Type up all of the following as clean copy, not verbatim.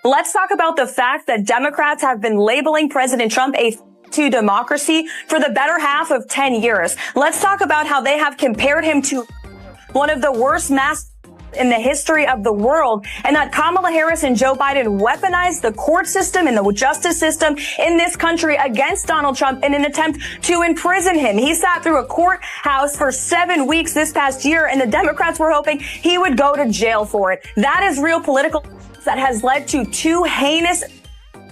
Let's talk about the fact that Democrats have been labeling President Trump a to democracy for the better half of 10 years. Let's talk about how they have compared him to one of the worst mass in the history of the world, and that Kamala Harris and Joe Biden weaponized the court system and the justice system in this country against Donald Trump in an attempt to imprison him. He sat through a courthouse for 7 weeks this past year, and the Democrats were hoping he would go to jail for it. That is real political that has led to 2 heinous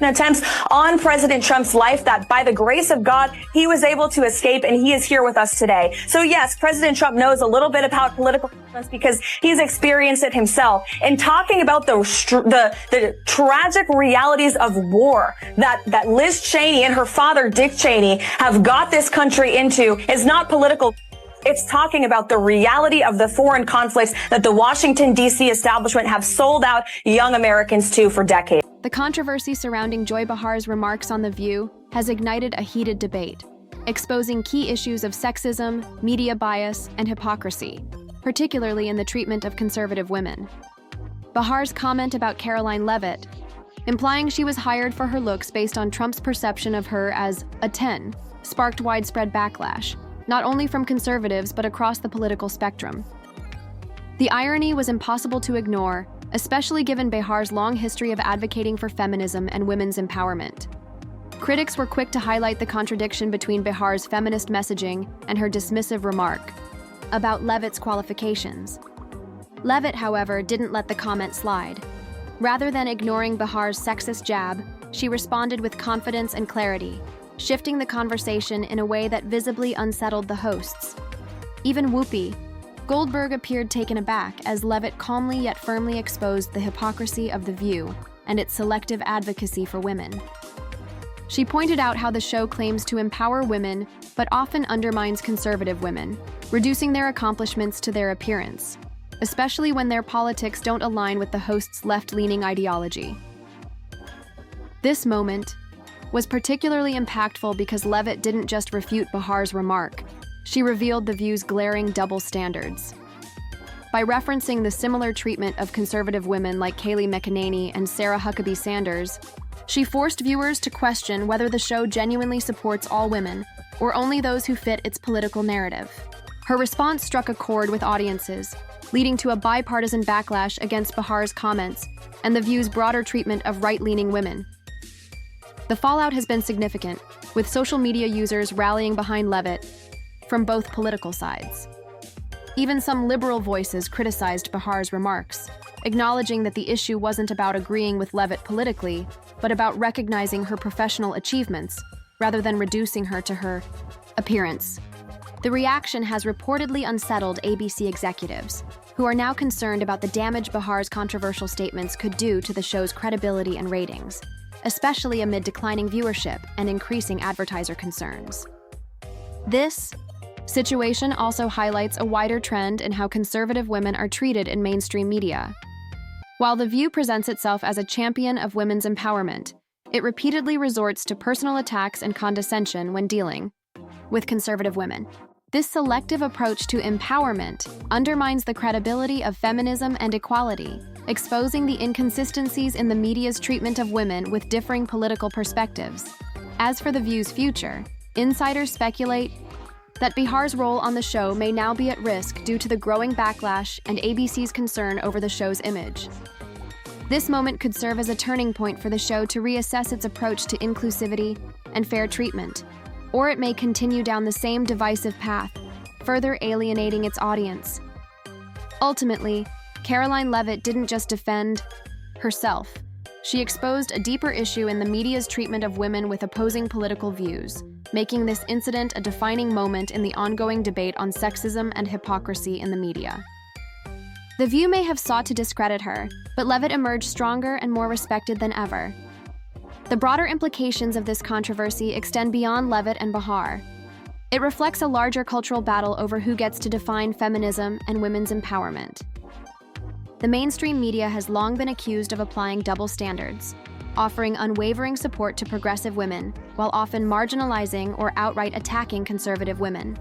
attempts on President Trump's life that, by the grace of God, he was able to escape, and he is here with us today. So yes, President Trump knows a little bit about political violence because he's experienced it himself. And talking about the tragic realities of war that Liz Cheney and her father, Dick Cheney, have got this country into is not political. It's talking about the reality of the foreign conflicts that the Washington, D.C. establishment have sold out young Americans to for decades. The controversy surrounding Joy Behar's remarks on The View has ignited a heated debate, exposing key issues of sexism, media bias, and hypocrisy, particularly in the treatment of conservative women. Behar's comment about Karoline Leavitt, implying she was hired for her looks based on Trump's perception of her as a 10, sparked widespread backlash, not only from conservatives but across the political spectrum. The irony was impossible to ignore, especially given Behar's long history of advocating for feminism and women's empowerment. Critics were quick to highlight the contradiction between Behar's feminist messaging and her dismissive remark about Leavitt's qualifications. Leavitt, however, didn't let the comment slide. Rather than ignoring Behar's sexist jab, she responded with confidence and clarity, shifting the conversation in a way that visibly unsettled the hosts. Even Whoopi Goldberg appeared taken aback as Leavitt calmly yet firmly exposed the hypocrisy of The View and its selective advocacy for women. She pointed out how the show claims to empower women but often undermines conservative women, reducing their accomplishments to their appearance, especially when their politics don't align with the host's left-leaning ideology. This moment was particularly impactful because Leavitt didn't just refute Behar's remark, she revealed The View's glaring double standards. By referencing the similar treatment of conservative women like Kayleigh McEnany and Sarah Huckabee Sanders, she forced viewers to question whether the show genuinely supports all women or only those who fit its political narrative. Her response struck a chord with audiences, leading to a bipartisan backlash against Behar's comments and The View's broader treatment of right-leaning women. The fallout has been significant, with social media users rallying behind Leavitt from both political sides. Even some liberal voices criticized Behar's remarks, acknowledging that the issue wasn't about agreeing with Leavitt politically, but about recognizing her professional achievements, rather than reducing her to her appearance. The reaction has reportedly unsettled ABC executives, who are now concerned about the damage Behar's controversial statements could do to the show's credibility and ratings, especially amid declining viewership and increasing advertiser concerns. This situation also highlights a wider trend in how conservative women are treated in mainstream media. While The View presents itself as a champion of women's empowerment, it repeatedly resorts to personal attacks and condescension when dealing with conservative women. This selective approach to empowerment undermines the credibility of feminism and equality, exposing the inconsistencies in the media's treatment of women with differing political perspectives. As for The View's future, insiders speculate that Behar's role on the show may now be at risk due to the growing backlash and ABC's concern over the show's image. This moment could serve as a turning point for the show to reassess its approach to inclusivity and fair treatment, or it may continue down the same divisive path, further alienating its audience. Ultimately, Karoline Leavitt didn't just defend herself. She exposed a deeper issue in the media's treatment of women with opposing political views, making this incident a defining moment in the ongoing debate on sexism and hypocrisy in the media. The View may have sought to discredit her, but Leavitt emerged stronger and more respected than ever. The broader implications of this controversy extend beyond Leavitt and Behar. It reflects a larger cultural battle over who gets to define feminism and women's empowerment. The mainstream media has long been accused of applying double standards, offering unwavering support to progressive women, while often marginalizing or outright attacking conservative women.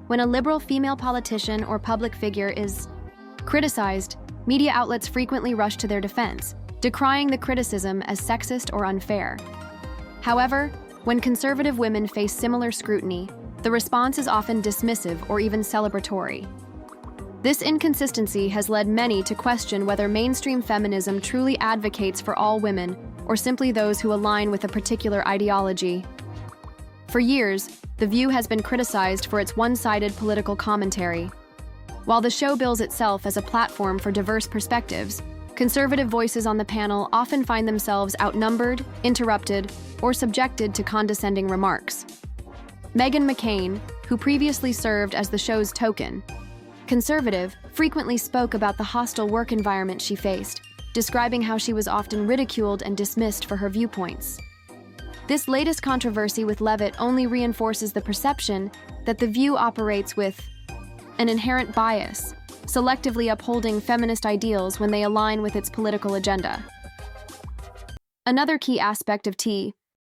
When a liberal female politician or public figure is criticized, media outlets frequently rush to their defense, decrying the criticism as sexist or unfair. However, when conservative women face similar scrutiny, the response is often dismissive or even celebratory. This inconsistency has led many to question whether mainstream feminism truly advocates for all women or simply those who align with a particular ideology. For years, The View has been criticized for its one-sided political commentary. While the show bills itself as a platform for diverse perspectives, conservative voices on the panel often find themselves outnumbered, interrupted, or subjected to condescending remarks. Meghan McCain, who previously served as the show's token conservative, frequently spoke about the hostile work environment she faced, describing how she was often ridiculed and dismissed for her viewpoints. This latest controversy with Leavitt only reinforces the perception that The View operates with an inherent bias, selectively upholding feminist ideals when they align with its political agenda. Another key aspect of T